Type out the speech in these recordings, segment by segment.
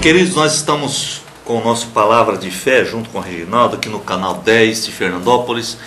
Queridos, nós estamos com o nosso Palavra de Fé, junto com o Reginaldo, aqui no canal 10 de Fernandópolis.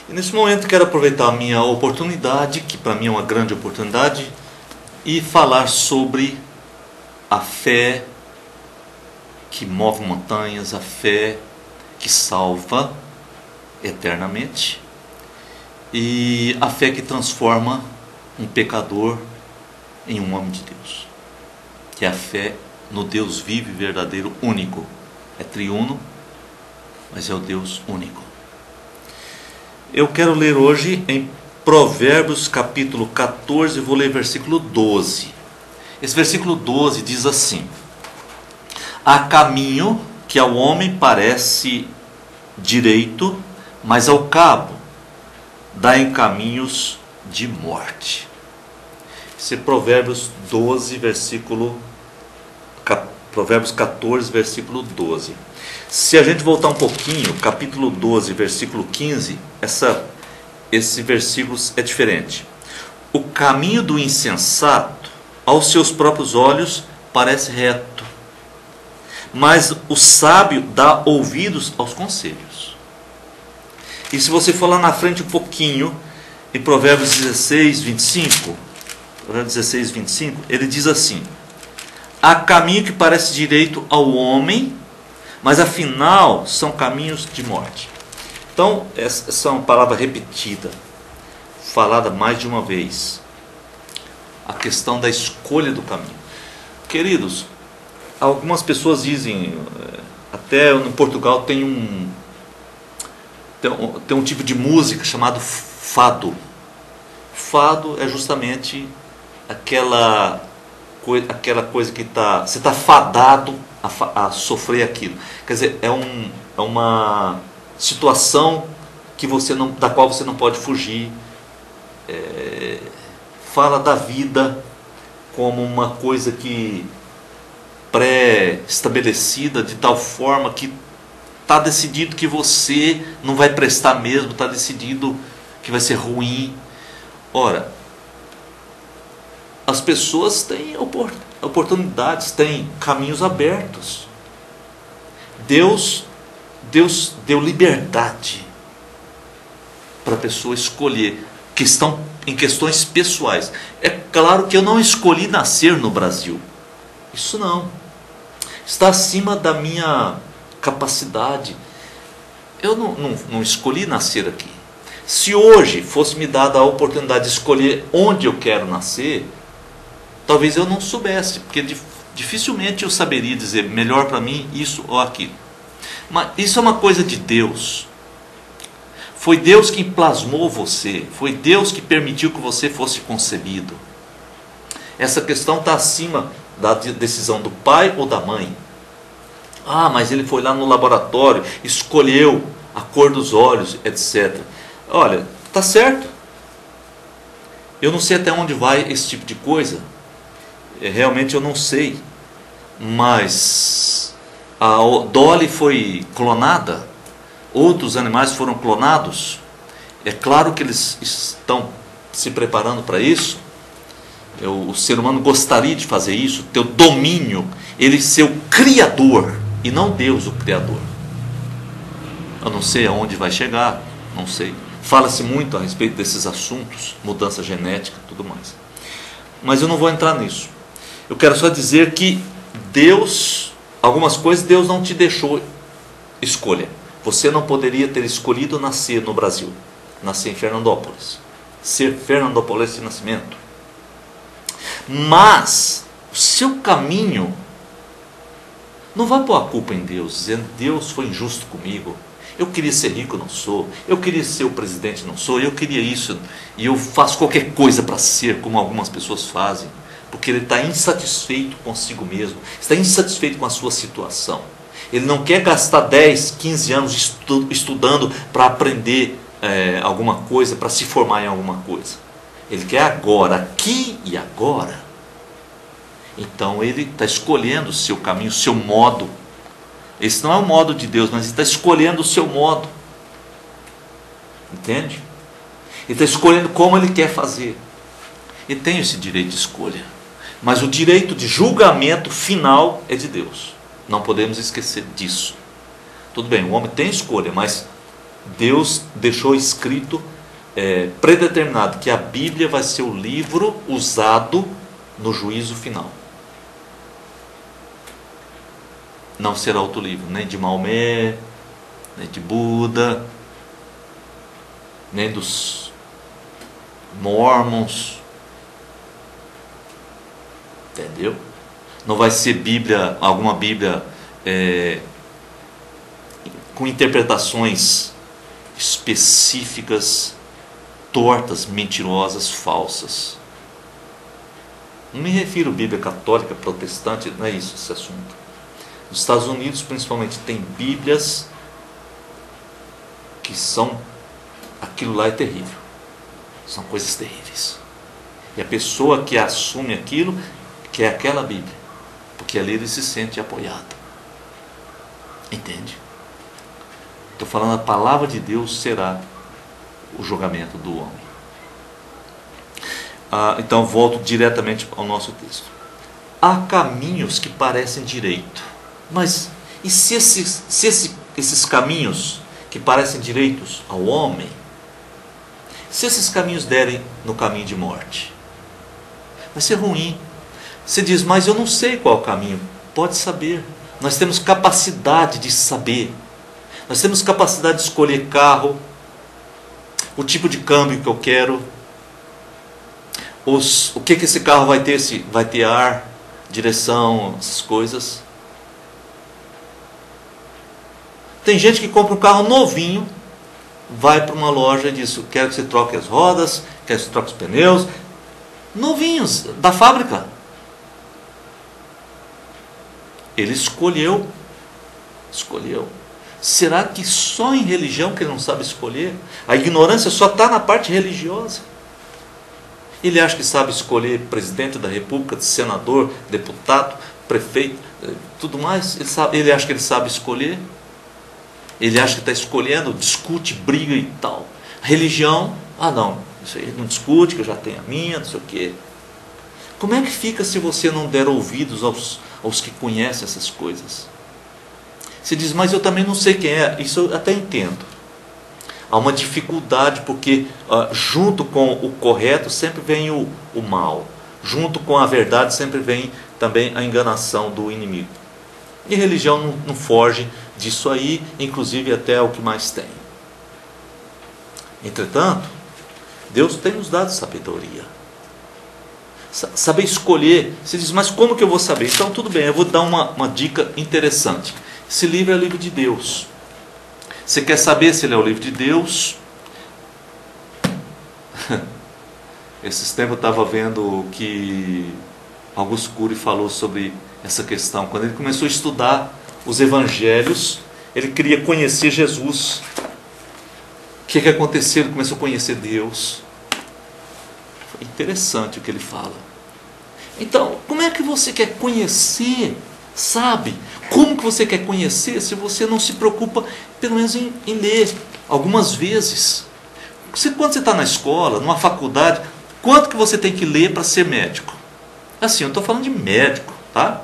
E nesse momento quero aproveitar a minha oportunidade, que para mim é uma grande oportunidade, e falar sobre a fé que move montanhas, a fé que salva eternamente, e a fé que transforma um pecador em um homem de Deus, que é a fé no Deus vivo e verdadeiro, único. É triuno, mas é o Deus único. Eu quero ler hoje em Provérbios capítulo 14, vou ler versículo 12. Esse versículo 12 diz assim: há caminho que ao homem parece direito, mas ao cabo dá em caminhos de morte. Esse é Provérbios 12, Provérbios 14, versículo 12. Se a gente voltar um pouquinho, capítulo 12, versículo 15, esse versículo é diferente. O caminho do insensato aos seus próprios olhos parece reto, mas o sábio dá ouvidos aos conselhos. E se você for lá na frente um pouquinho, em Provérbios 16, 25, ele diz assim: há caminho que parece direito ao homem, mas afinal são caminhos de morte. Então, essa é uma palavra repetida, falada mais de uma vez. A questão da escolha do caminho. Queridos, algumas pessoas dizem, até no Portugal tem um tipo de música chamado fado. Fado é justamente aquela coisa que você está fadado a sofrer aquilo. Quer dizer, é uma situação da qual você não pode fugir. Fala da vida como uma coisa que pré-estabelecida, de tal forma que está decidido que você não vai prestar mesmo, está decidido que vai ser ruim. Ora, as pessoas têm oportunidades, têm caminhos abertos. Deus deu liberdade para a pessoa escolher em questões pessoais. É claro que eu não escolhi nascer no Brasil. Isso não. Está acima da minha capacidade. Eu não escolhi nascer aqui. Se hoje fosse me dada a oportunidade de escolher onde eu quero nascer, talvez eu não soubesse, porque dificilmente eu saberia dizer melhor para mim isso ou aquilo. Mas isso é uma coisa de Deus. Foi Deus quem plasmou você, foi Deus que permitiu que você fosse concebido. Essa questão está acima da decisão do pai ou da mãe. Ah, mas ele foi lá no laboratório, escolheu a cor dos olhos, etc. Olha, está certo. Eu não sei até onde vai esse tipo de coisa. Realmente eu não sei. Mas a Dolly foi clonada, outros animais foram clonados. É claro que eles estão se preparando para isso. O ser humano gostaria de fazer isso, ter o domínio, ele ser o criador e não Deus o criador. Eu não sei aonde vai chegar, não sei. Fala-se muito a respeito desses assuntos, mudança genética e tudo mais. Mas eu não vou entrar nisso. Eu quero só dizer que Deus, algumas coisas Deus não te deixou escolha. Você não poderia ter escolhido nascer no Brasil, nascer em Fernandópolis, ser fernandopolense de nascimento. Mas o seu caminho, não vai pôr a culpa em Deus, dizendo: Deus foi injusto comigo, eu queria ser rico, não sou, eu queria ser o presidente, não sou, eu queria isso, e eu faço qualquer coisa para ser, como algumas pessoas fazem, porque ele está insatisfeito consigo mesmo, está insatisfeito com a sua situação. Ele não quer gastar 10, 15 anos estudando para aprender alguma coisa, para se formar em alguma coisa. Ele quer agora, aqui e agora. Então ele está escolhendo o seu caminho, o seu modo. Esse não é o modo de Deus, mas ele está escolhendo o seu modo. Entende? Ele está escolhendo como ele quer fazer. Ele tem esse direito de escolha. Mas o direito de julgamento final é de Deus. Não podemos esquecer disso. Tudo bem, o homem tem escolha, mas Deus deixou escrito, predeterminado, que a Bíblia vai ser o livro usado no juízo final. Não será outro livro, nem de Maomé, nem de Buda, nem dos Mormons. Entendeu? Não vai ser Bíblia, alguma Bíblia com interpretações específicas, tortas, mentirosas, falsas. Não me refiro à Bíblia católica, protestante, não é isso esse assunto. Nos Estados Unidos, principalmente, tem Bíblias que são... Aquilo lá é terrível. São coisas terríveis. E a pessoa que assume aquilo quer aquela Bíblia, porque ali ele se sente apoiado. Entende? Estou falando, a palavra de Deus será o julgamento do homem. Então volto diretamente ao nosso texto. Há caminhos que parecem direito, mas e se esses caminhos que parecem direitos ao homem, se esses caminhos derem no caminho de morte? Vai ser ruim. Você diz, mas eu não sei qual é o caminho. Pode saber. Nós temos capacidade de saber. Nós temos capacidade de escolher carro, o tipo de câmbio que eu quero, o que esse carro vai ter, se vai ter ar, direção, essas coisas. Tem gente que compra um carro novinho, vai para uma loja e diz, quero que você troque as rodas, quero que você troque os pneus, novinhos, da fábrica. Ele escolheu. Será que só em religião que ele não sabe escolher? A ignorância só está na parte religiosa. Ele acha que sabe escolher presidente da república, senador, deputado, prefeito, tudo mais. Ele acha que ele sabe escolher. Ele acha que está escolhendo, discute, briga e tal. Religião, não, isso aí não discute, que eu já tenho a minha, não sei o quê. Como é que fica se você não der ouvidos aos que conhecem essas coisas? Você diz, mas eu também não sei quem é. Isso eu até entendo. Há uma dificuldade, porque junto com o correto sempre vem o mal. Junto com a verdade sempre vem também a enganação do inimigo. E religião não foge disso aí, inclusive até é o que mais tem. Entretanto, Deus tem nos dado sabedoria. Saber escolher. Você diz, mas como que eu vou saber? Então tudo bem, eu vou dar uma dica interessante. Esse livro é o livro de Deus. Você quer saber se ele é o livro de Deus? Esses tempos eu estava vendo o que Augusto Cury falou sobre essa questão. Quando ele começou a estudar os evangelhos, ele queria conhecer Jesus. O que aconteceu? Ele começou a conhecer Deus. Foi interessante o que ele fala. Então, como é que você quer conhecer? Sabe? Como que você quer conhecer se você não se preocupa, pelo menos, em ler algumas vezes? Quando você está na escola, numa faculdade, quanto que você tem que ler para ser médico? Assim, eu estou falando de médico, tá?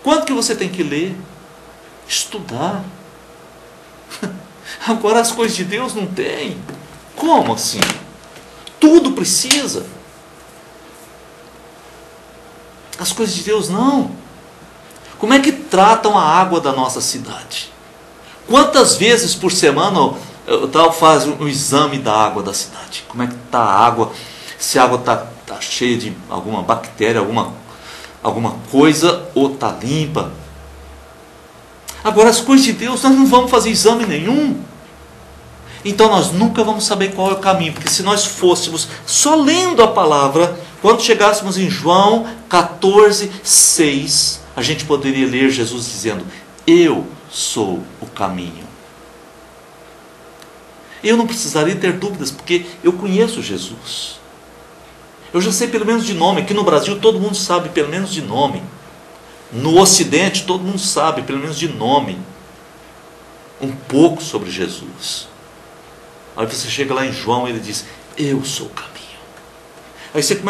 Quanto que você tem que ler? Estudar. Agora as coisas de Deus não tem. Como assim? Tudo precisa. As coisas de Deus não. Como é que tratam a água da nossa cidade? Quantas vezes por semana faz um exame da água da cidade? Como é que está a água? Se a água está cheia de alguma bactéria, alguma coisa, ou está limpa? Agora as coisas de Deus nós não vamos fazer exame nenhum. Então nós nunca vamos saber qual é o caminho, porque se nós fôssemos só lendo a palavra, quando chegássemos em João 14:6, a gente poderia ler Jesus dizendo, eu sou o caminho. Eu não precisaria ter dúvidas, porque eu conheço Jesus. Eu já sei pelo menos de nome. Aqui no Brasil todo mundo sabe pelo menos de nome. No Ocidente todo mundo sabe pelo menos de nome um pouco sobre Jesus. Aí você chega lá em João e ele diz, eu sou o caminho. Aí você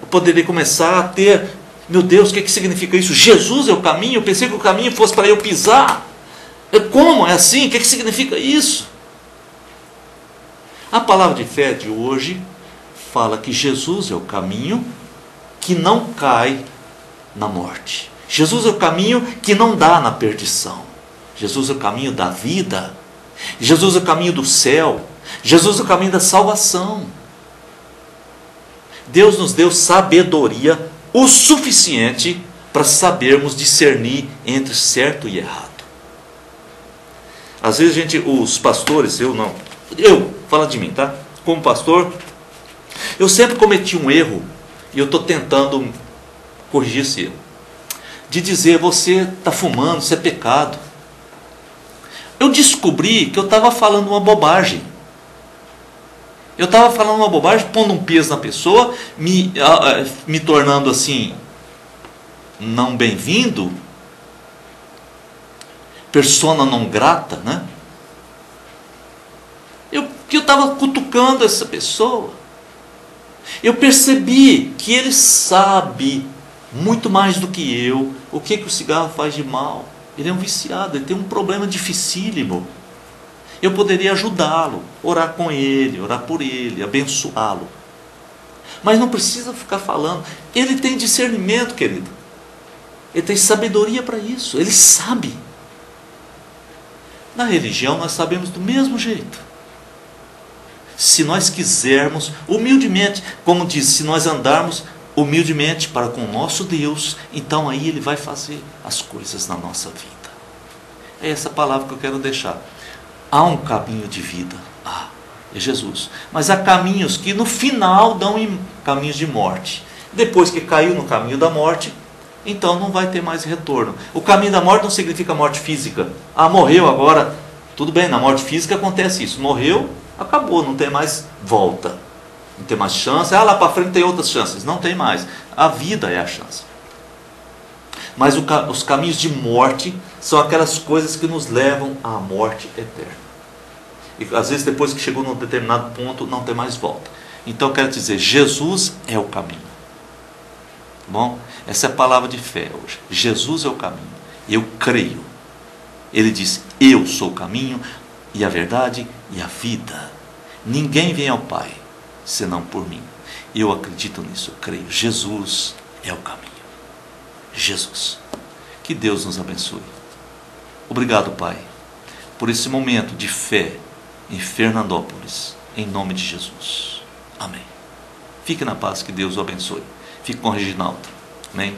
poderia começar a ter Meu Deus, o que significa isso? Jesus é o caminho? Eu pensei que o caminho fosse para eu pisar. Como? É assim? O que significa isso? A palavra de fé de hoje fala que Jesus é o caminho que não cai na morte. Jesus é o caminho que não dá na perdição. Jesus é o caminho da vida. Jesus é o caminho do céu. Jesus é o caminho da salvação. Deus nos deu sabedoria o suficiente para sabermos discernir entre certo e errado. Às vezes os pastores, fala de mim, tá? Como pastor, eu sempre cometi um erro, e eu estou tentando corrigir esse erro, de dizer, você está fumando, isso é pecado. Eu descobri que eu estava falando uma bobagem. Eu estava falando uma bobagem, pondo um peso na pessoa, me tornando assim, não bem-vindo, persona não grata, né? Eu estava cutucando essa pessoa. Eu percebi que ele sabe muito mais do que eu o que o cigarro faz de mal. Ele é um viciado, ele tem um problema dificílimo. Eu poderia ajudá-lo, orar com ele, orar por ele, abençoá-lo. Mas não precisa ficar falando. Ele tem discernimento, querido. Ele tem sabedoria para isso. Ele sabe. Na religião nós sabemos do mesmo jeito. Se nós quisermos, humildemente, como diz, se nós andarmos humildemente para com o nosso Deus, então aí Ele vai fazer as coisas na nossa vida. É essa palavra que eu quero deixar. Há um caminho de vida, é Jesus. Mas há caminhos que no final dão em caminhos de morte. Depois que caiu no caminho da morte, então não vai ter mais retorno. O caminho da morte não significa morte física. Morreu agora, tudo bem, na morte física acontece isso. Morreu, acabou, não tem mais volta. Não tem mais chance. Lá para frente tem outras chances. Não tem mais. A vida é a chance. Mas os caminhos de morte são aquelas coisas que nos levam à morte eterna. E às vezes depois que chegou num determinado ponto, não tem mais volta. Então eu quero dizer, Jesus é o caminho. Bom, essa é a palavra de fé hoje. Jesus é o caminho. Eu creio. Ele diz, eu sou o caminho e a verdade e a vida. Ninguém vem ao Pai senão por mim. Eu acredito nisso, eu creio. Jesus é o caminho. Jesus. Que Deus nos abençoe. Obrigado, Pai, por esse momento de fé em Fernandópolis, em nome de Jesus. Amém. Fique na paz, que Deus o abençoe. Fique com o Reginaldo. Amém.